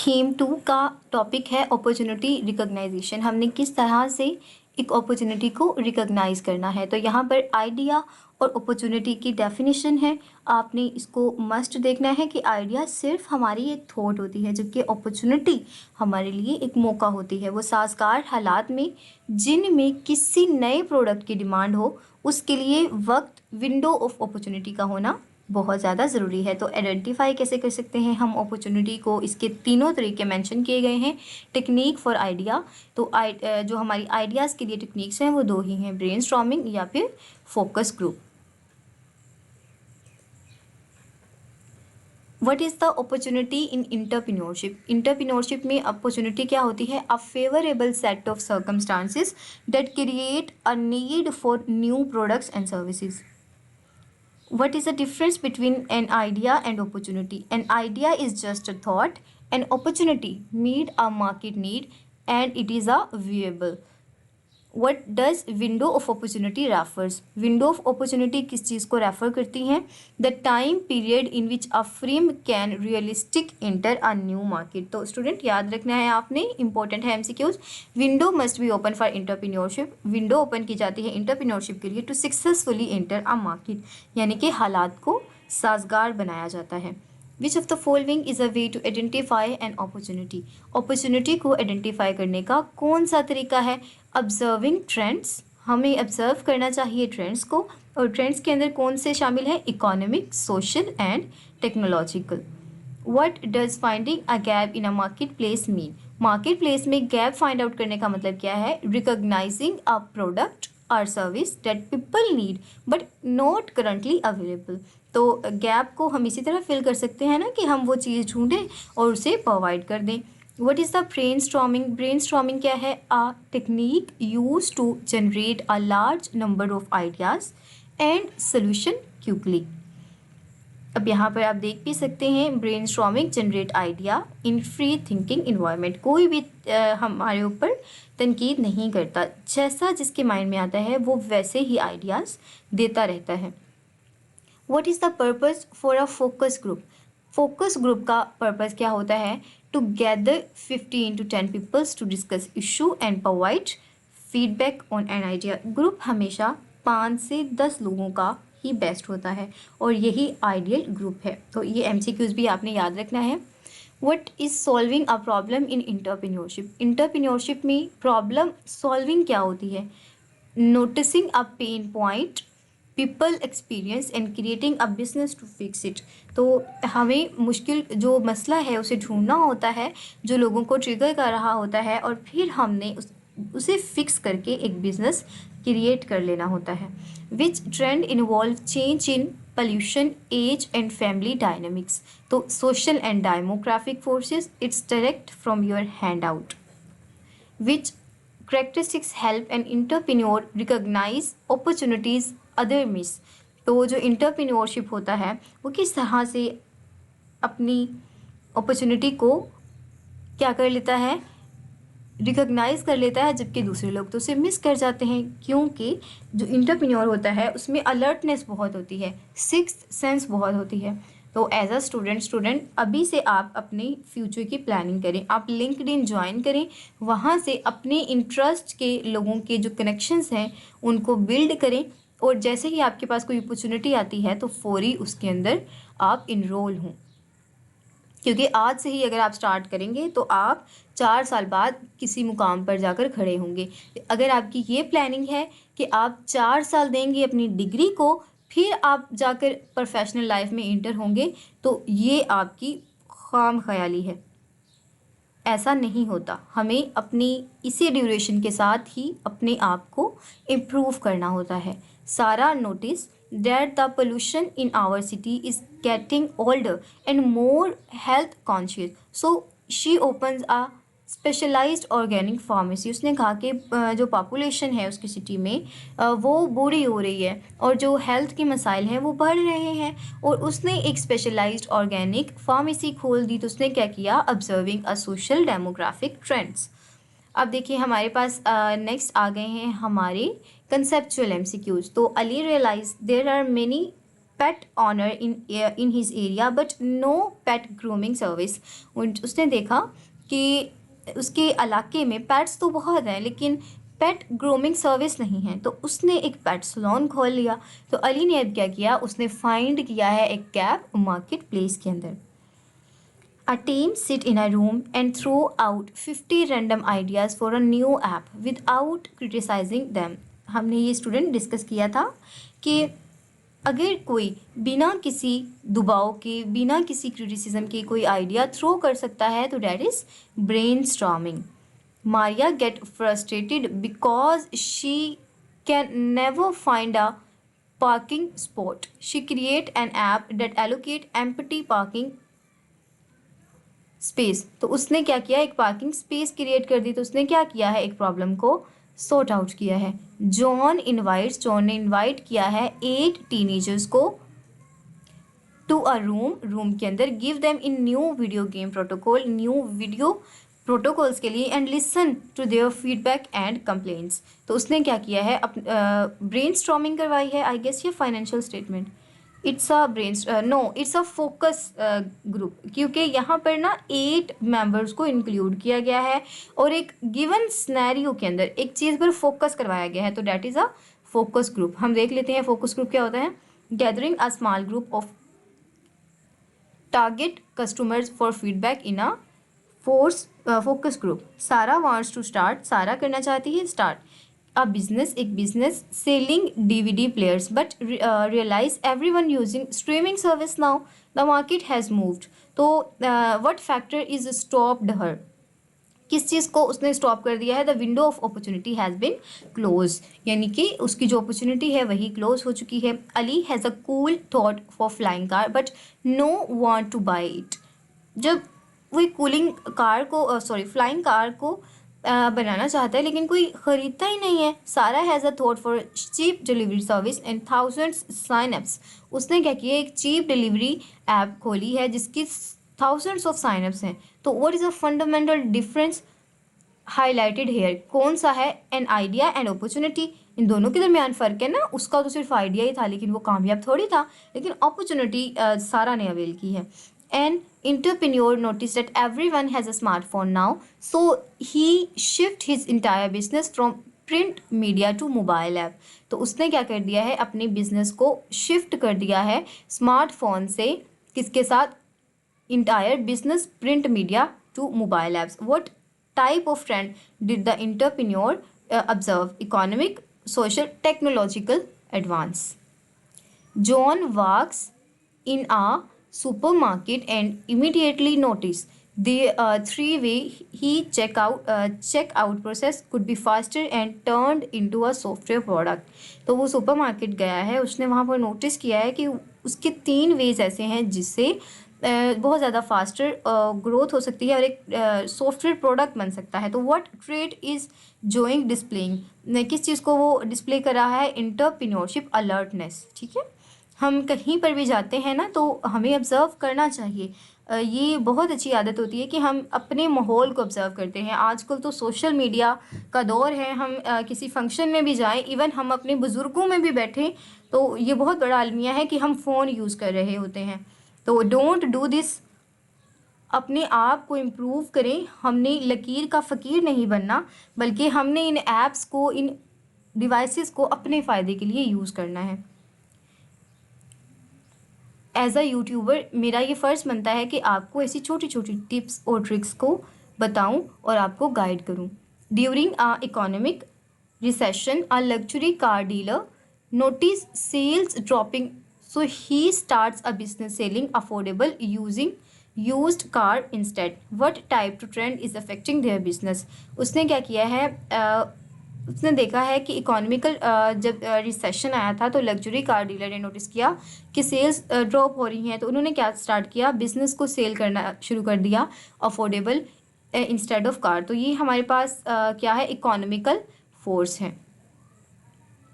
Theme 2 का topic है opportunity recognition. हमने किस तरह से एक अपॉर्चुनिटी को रिकॉग्नाइज करना है। तो यहाँ पर आइडिया और अपॉर्चुनिटी की डेफिनेशन है, आपने इसको मस्ट देखना है कि आइडिया सिर्फ हमारी एक थॉट होती है, जबकि अपॉर्चुनिटी हमारे लिए एक मौका होती है। वो साजगार हालात में जिनमें किसी नए प्रोडक्ट की डिमांड हो, उसके लिए वक्त विंडो ऑफ अपॉर्चुनिटी का होना बहुत ज़्यादा ज़रूरी है। तो आइडेंटिफाई कैसे कर सकते हैं हम अपॉर्चुनिटी को, इसके तीनों तरीके मेंशन किए गए हैं। टेक्निक फॉर आइडिया, तो जो हमारी आइडियाज़ के लिए टेक्निक्स हैं वो दो ही हैं, ब्रेनस्टॉर्मिंग या फिर focus group. What is the opportunity in entrepreneurship? Entrepreneurship में अपॉर्चुनिटी क्या होती है? अ favourable set of circumstances that create a need for new products and services. What is the difference between an idea and opportunity? An idea is just a thought. An opportunity meet a market need and it is a viable. What does window of opportunity refers? Window of opportunity किस चीज़ को refer करती हैं? The time period in which a firm can realistic enter a new market. तो student याद रखना है आपने, important है MCQs। Window must be open for entrepreneurship. Window open की जाती है इंटरप्रेन्योरशिप के लिए to successfully enter a market, यानी कि हालात को साजगार बनाया जाता है। Which of the following is a way to identify an opportunity? Opportunity को आइडेंटिफाई करने का कौन सा तरीका है? ऑब्जर्विंग ट्रेंड्स, हमें ऑब्जर्व करना चाहिए ट्रेंड्स को, और ट्रेंड्स के अंदर कौन से शामिल हैं? Economic, social and technological. What does finding a gap in a market place mean? Market place में गैप फाइंड आउट करने का मतलब क्या है? रिकॉग्नाइजिंग अ प्रोडक्ट और service that people need but not currently available. तो गैप को हम इसी तरह फिल कर सकते हैं ना कि हम वो चीज़ ढूंढें और उसे प्रोवाइड कर दें। What is the brainstorming? Brainstorming क्या है? A technique used to generate a large number of ideas and solution quickly. अब यहाँ पर आप देख भी सकते हैं, brainstorming generate idea in free thinking environment. कोई भी हमारे ऊपर तनकीद नहीं करता, जैसा जिसके माइंड में आता है वो वैसे ही आइडियाज़ देता रहता है। What is the purpose for a focus group? Focus group का पर्पस क्या होता है? To gather 15 to 10 peoples to discuss issue and provide feedback on an idea. Group हमेशा 5 से 10 लोगों का ही बेस्ट होता है और यही आइडियल ग्रुप है। तो ये MCQs भी आपने याद रखना है। What is solving a problem in entrepreneurship? Entrepreneurship में प्रॉब्लम सॉल्विंग क्या होती है? Noticing a pain point people experience and creating a business to fix it. तो हमें मुश्किल जो मसला है उसे ढूंढना होता है जो लोगों को ट्रिगर कर रहा होता है, और फिर हमने उसे फिक्स करके एक बिजनेस क्रिएट कर लेना होता है। Which trend involve change in pollution, age and family dynamics? तो social and demographic forces, it's direct from your handout. Which characteristics help an entrepreneur recognize opportunities other miss? तो जो entrepreneurship होता है वो किस तरह से अपनी अपॉर्चुनिटी को क्या कर लेता है? रिकॉग्नाइज कर लेता है, जबकि दूसरे लोग तो उसे मिस कर जाते हैं, क्योंकि जो इंटरप्रेन्योर होता है उसमें अलर्टनेस बहुत होती है, सिक्स्थ सेंस बहुत होती है। तो एज अ स्टूडेंट अभी से आप अपने फ्यूचर की प्लानिंग करें, आप लिंक्डइन ज्वाइन करें, वहाँ से अपने इंटरेस्ट के लोगों के जो कनेक्शंस हैं उनको बिल्ड करें, और जैसे ही आपके पास कोई अपॉर्चुनिटी आती है तो फौरी उसके अंदर आप इनरोल हों, क्योंकि आज से ही अगर आप स्टार्ट करेंगे तो आप 4 साल बाद किसी मुकाम पर जाकर खड़े होंगे। अगर आपकी ये प्लानिंग है कि आप 4 साल देंगे अपनी डिग्री को, फिर आप जाकर प्रोफेशनल लाइफ में इंटर होंगे, तो ये आपकी खाम ख्याली है, ऐसा नहीं होता। हमें अपनी इसी ड्यूरेशन के साथ ही अपने आप को इम्प्रूव करना होता है। सारा notice that the pollution in our city is getting older and more health conscious, so she opens a specialized organic pharmacy. उसने कहा कि जो पॉपुलेशन है उसकी सिटी में वो बूढ़ी हो रही है और जो हेल्थ के मसाइल हैं वो बढ़ रहे हैं, और उसने एक स्पेशलाइज्ड ऑर्गेनिक फार्मेसी खोल दी। तो उसने क्या किया? Observing a social demographic trends. अब देखिए हमारे पास नेक्स्ट आ गए हैं हमारे कंसेप्चुअल MCQs। तो Ali realize there are many pet owner in his area but no pet grooming service. उसने देखा कि उसके इलाके में पेट्स तो बहुत हैं लेकिन पेट ग्रूमिंग सर्विस नहीं है, तो उसने एक पेट सलून खोल लिया। तो अली ने अब क्या किया, उसने फाइंड किया है एक गैप मार्केट प्लेस के अंदर। A team sit in a room and throw out 50 random ideas for a new app without criticizing them। हमने ये स्टूडेंट डिस्कस किया था कि अगर कोई बिना किसी दबाव के, बिना किसी क्रिटिसिज्म के कोई आइडिया थ्रो कर सकता है तो that is brainstorming. Maria get frustrated because she can never find a parking spot. She create an app that allocate empty parking space. तो उसने क्या किया, एक पार्किंग स्पेस क्रिएट कर दी। तो उसने क्या किया है, एक प्रॉब्लम को सॉर्ट आउट किया है। जॉन ने इनवाइट किया है 8 टीनेजर्स को टू अ रूम के अंदर, give them in new video protocols के लिए and listen to their feedback and complaints. तो उसने क्या किया है, ब्रेनस्टॉर्मिंग करवाई है, आई गेस ये financial statement. It's a focus group, क्योंकि यहाँ पर ना 8 मेंबर्स को इंक्लूड किया गया है और एक गिवन सिनेरियो के अंदर एक चीज़ पर फोकस करवाया गया है, तो that is a focus group. हम देख लेते हैं फोकस ग्रुप क्या होता है। Gathering a small group of target customers for feedback in a focus group. सारा वांट्स टू स्टार्ट, सारा करना चाहती है स्टार्ट एक business selling DVD players but realize everyone using streaming service now, the market has moved। तो what factor is stopped her, किस चीज़ को उसने स्टॉप कर दिया है, the window of opportunity has been close, यानी कि उसकी जो अपॉर्चुनिटी है वही क्लोज हो चुकी है। Ali has a cool thought for flying car but know want two by it. जब वो फ्लाइंग कार को बनाना चाहता है लेकिन कोई ख़रीदता ही नहीं है। Sara has a thought for cheap delivery service and thousands sign ups. उसने क्या किया, एक चीप डिलीवरी ऐप खोली है जिसकी थाउजेंड्स ऑफ साइन अप्स हैं। तो what is a fundamental difference highlighted here, कौन सा है, एन आइडिया एंड अपॉर्चुनिटी। इन दोनों के दरमियान फ़र्क है ना, उसका तो सिर्फ आइडिया ही था लेकिन वो कामयाब थोड़ी था, लेकिन अपॉर्चुनिटी सारा ने अवेल की है। An entrepreneur noticed that everyone has a smartphone now, so he shift his entire business from print media to mobile app। तो उसने क्या कर दिया है, अपने बिजनेस को शिफ्ट कर दिया है स्मार्टफोन से किसके साथ, entire business print media to mobile apps. What type of trend did the entrepreneur observe, economic, social, technological advance. John walks in a supermarket and immediately noticed the three-way checkout process could be faster and turned into a software product। तो वो supermarket गया है, उसने वहाँ पर notice किया है कि उसके 3 वेज ऐसे हैं जिससे बहुत ज़्यादा फास्टर ग्रोथ हो सकती है और एक सॉफ्टवेयर प्रोडक्ट बन सकता है। तो व्हाट ट्रेट इज़ जोइंग डिस्प्लेइंग, किस चीज़ को वो डिस्प्ले कर रहा है, एंटरप्रेन्योरशिप अलर्टनेस। ठीक है, हम कहीं पर भी जाते हैं ना तो हमें ऑब्ज़र्व करना चाहिए। ये बहुत अच्छी आदत होती है कि हम अपने माहौल को ऑब्ज़र्व करते हैं। आजकल तो सोशल मीडिया का दौर है, हम किसी फंक्शन में भी जाएं, इवन हम अपने बुज़ुर्गों में भी बैठें तो ये बहुत बड़ा अलमिया है कि हम फ़ोन यूज़ कर रहे होते हैं। तो डोंट डू दिस, अपने आप को इम्प्रूव करें। हमने लकीर का फ़कीर नहीं बनना, बल्कि हमने इन ऐप्स को, इन डिवाइसेस को अपने फ़ायदे के लिए यूज़ करना है। एज अ यूट्यूबर मेरा ये फ़र्ज़ बनता है कि आपको ऐसी छोटी छोटी टिप्स और ट्रिक्स को बताऊं और आपको गाइड करूं। During a economic recession a luxury car dealer notice sales dropping, so he starts a business selling affordable using used car instead. What type to trend is affecting their business. उसने क्या किया है, उसने देखा है कि economical जब recession आया था तो लग्जरी कार डीलर ने नोटिस किया कि सेल्स ड्रॉप हो रही हैं, तो उन्होंने क्या स्टार्ट किया, बिज़नेस को सेल करना शुरू कर दिया अफोर्डेबल इंस्टेड ऑफ कार। तो ये हमारे पास क्या है, इकोनॉमिकल फोर्स है।